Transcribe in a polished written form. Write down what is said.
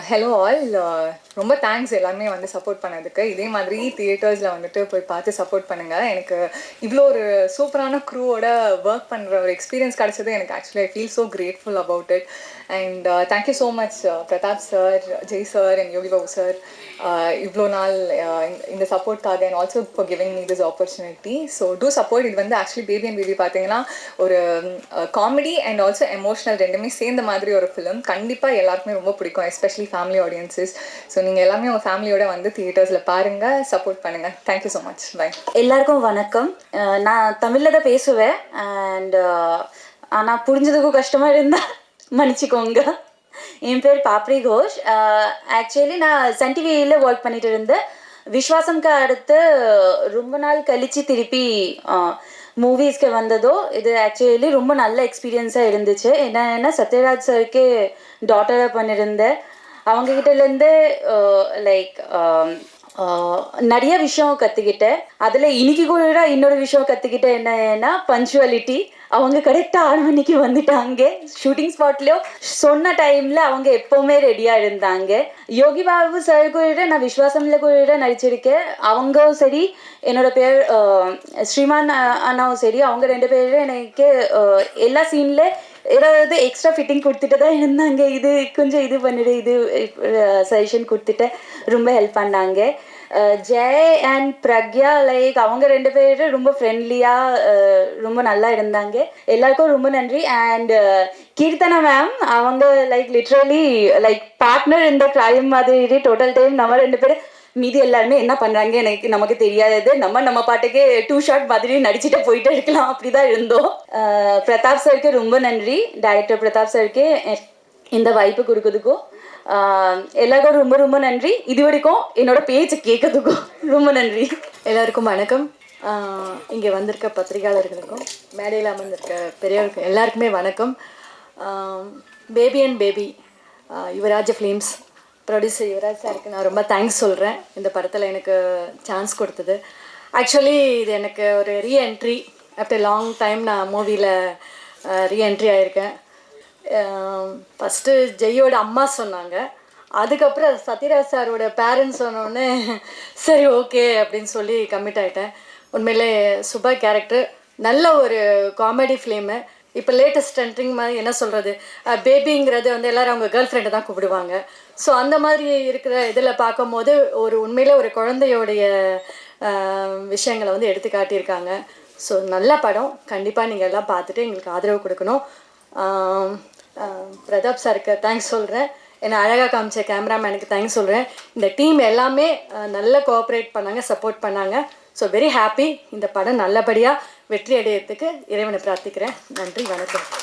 Hello all. ரொம்ப thanks எல்லாருமே வந்து சப்போர்ட் பண்ணதுக்கு. இதே மாதிரி தியேட்டர்ஸில் வந்துட்டு போய் பார்த்து சப்போர்ட் பண்ணுங்கள். எனக்கு இவ்வளோ ஒரு சூப்பரான க்ரூவோட ஒர்க் பண்ணுற ஒரு எக்ஸ்பீரியன்ஸ் கிடச்சது. எனக்கு actually I feel so grateful about it. And thank you so much Pratap sir, Jai sir and Yogi Babu sir, இவ்வளோ நாள் இந்த சப்போர்ட்காக and also for giving me this opportunity. So to support. இது வந்து ஆக்சுவலி பேபி அண்ட் பேபி பார்த்தீங்கன்னா ஒரு காமெடி அண்ட் ஆல்சோ எமோஷனல் ரெண்டுமே சேர்ந்த மாதிரி ஒரு ஃபிலிம். கண்டிப்பாக எல்லாருக்குமே ரொம்ப பிடிக்கும், எஸ்பெஷலி ஃபேமிலி ஆடியன்ஸஸ். ஸோ நீங்கள் எல்லாமே உங்கள் ஃபேமிலியோட வந்து தியேட்டர்ஸில் பாருங்கள், சப்போர்ட் பண்ணுங்கள். Thank you so much. பை. எல்லாருக்கும் வணக்கம். நான் தமிழில் தான் பேசுவேன். அண்ட் ஆனால் புரிஞ்சதுக்கும் கஷ்டமாக இருந்தால் மன்னிச்சிக்கோங்க. என் பேர் பாப்ரி கோஷ். ஆக்சுவலி நான் சன் டிவியில் ஒர்க் பண்ணிட்டு இருந்தேன். விஸ்வாசம்க்கு அடுத்து ரொம்ப நாள் கழித்து திருப்பி மூவிஸ்க்கு வந்ததோ இது ஆக்சுவலி ரொம்ப நல்ல எக்ஸ்பீரியன்ஸாக இருந்துச்சு. என்னென்னா சத்யராஜ் சாருக்கு டாட்டராக பண்ணியிருந்தேன். அவங்கக்கிட்டேருந்து லைக் நிறைய விஷயம் கற்றுக்கிட்டேன். அதில் இன்னைக்கு கூட இன்னொரு விஷயம் கற்றுக்கிட்டேன். என்னன்னா பஞ்சுவாலிட்டி. அவங்க கரெக்டாக 6 மணிக்கு வந்துட்டாங்க. ஷூட்டிங் ஸ்பாட்லேயும் சொன்ன டைமில் அவங்க எப்போவுமே ரெடியாக இருந்தாங்க. யோகி பாபு சார் கூட நான் விஸ்வாசமில் கூட நடிச்சிருக்கேன். அவங்களும் சரி, என்னோடய பேர் ஸ்ரீமான் அண்ணாவும் சரி, அவங்க 2 பேரும் எனக்கு எல்லா சீனில் ஏதாவது எக்ஸ்ட்ரா ஃபிட்டிங் கொடுத்துட்டு தான் இருந்தாங்க. இது கொஞ்சம் இது பண்ணிவிடு, இது சஜஷன் கொடுத்துட்டு ரொம்ப ஹெல்ப் பண்ணாங்க. ஜெய் அண்ட் பிரக்யா லைக் அவங்க 2 பேரும் ரொம்ப ஃப்ரெண்ட்லியாக ரொம்ப நல்லா இருந்தாங்க. எல்லாருக்கும் ரொம்ப நன்றி. அண்ட் கீர்த்தனா மேம், அவங்க லைக் லிட்ரலி லைக் பார்ட்னர் இந்த கிரைம் மாதிரி டோட்டல் டைம் நம்ம 2 பேரும். மீதி எல்லாருமே என்ன பண்ணுறாங்க நமக்கு தெரியாது. நம்ம பாட்டுக்கு 2 ஷாட் மாதிரி நடிச்சுட்டு போயிட்டு இருக்கலாம், அப்படி தான் இருந்தோம். பிரதாப் சாருக்கு ரொம்ப நன்றி. டைரக்டர் பிரதாப் சாருக்கு இந்த வாய்ப்பு கொடுக்குறதுக்கும் எல்லாருக்கும் ரொம்ப ரொம்ப நன்றி. இது வரைக்கும் என்னோட பேச்சு கேட்கறதுக்கும் ரொம்ப நன்றி. எல்லாருக்கும் வணக்கம். இங்கே வந்திருக்க பத்திரிகையாளர்களுக்கும் மேடையில் அமர்ந்திருக்க பெரியவர்களுக்கும் எல்லாருக்குமே வணக்கம். Baby and baby Yuvraj films producer Yuvraj சாருக்கு நான் ரொம்ப தேங்க்ஸ் சொல்கிறேன். இந்த படத்தில் எனக்கு சான்ஸ் கொடுத்தது. ஆக்சுவலி இது எனக்கு ஒரு ரீஎன்ட்ரி. ஆஃப்டர் லாங் டைம் நான் மூவியில் ரீஎன்ட்ரி ஆகியிருக்கேன். ஃபஸ்ட்டு ஜெய்யோட அம்மா சொன்னாங்க. அதுக்கப்புறம் சத்யராஜ் சாரோட பேரண்ட்ஸ் சொன்னோடனே சரி ஓகே அப்படின்னு சொல்லி கமிட் ஆகிட்டேன். உண்மையிலே சுபா கேரக்டர் நல்ல ஒரு காமெடி ஃபிலிமு. இப்போ லேட்டஸ்ட் ட்ரெண்டிங் மாதிரி என்ன சொல்கிறது, பேபிங்கிறது வந்து எல்லோரும் அவங்க கேர்ள் ஃப்ரெண்டை தான் கூப்பிடுவாங்க. ஸோ அந்த மாதிரி இருக்கிற இதில் பார்க்கும்போது ஒரு உண்மையிலே ஒரு குழந்தையோடைய விஷயங்களை வந்து எடுத்து காட்டியிருக்காங்க. ஸோ நல்ல படம். கண்டிப்பாக நீங்கள் எல்லாம் பார்த்துட்டு எங்களுக்கு ஆதரவு கொடுக்கணும். பிரதாப் சாருக்கு தேங்க்ஸ் சொல்கிறேன். என்னை அழகாக காமிச்ச கேமராமேனுக்கு தேங்க்ஸ் சொல்கிறேன். இந்த டீம் எல்லாமே நல்லா கோஆப்ரேட் பண்ணாங்க, சப்போர்ட் பண்ணாங்க. So very happy. இந்த படம் நல்லபடியாக வெற்றி அடையிறதுக்கு இறைவனை பிரார்த்திக்கிறேன். நன்றி, வணக்கம்.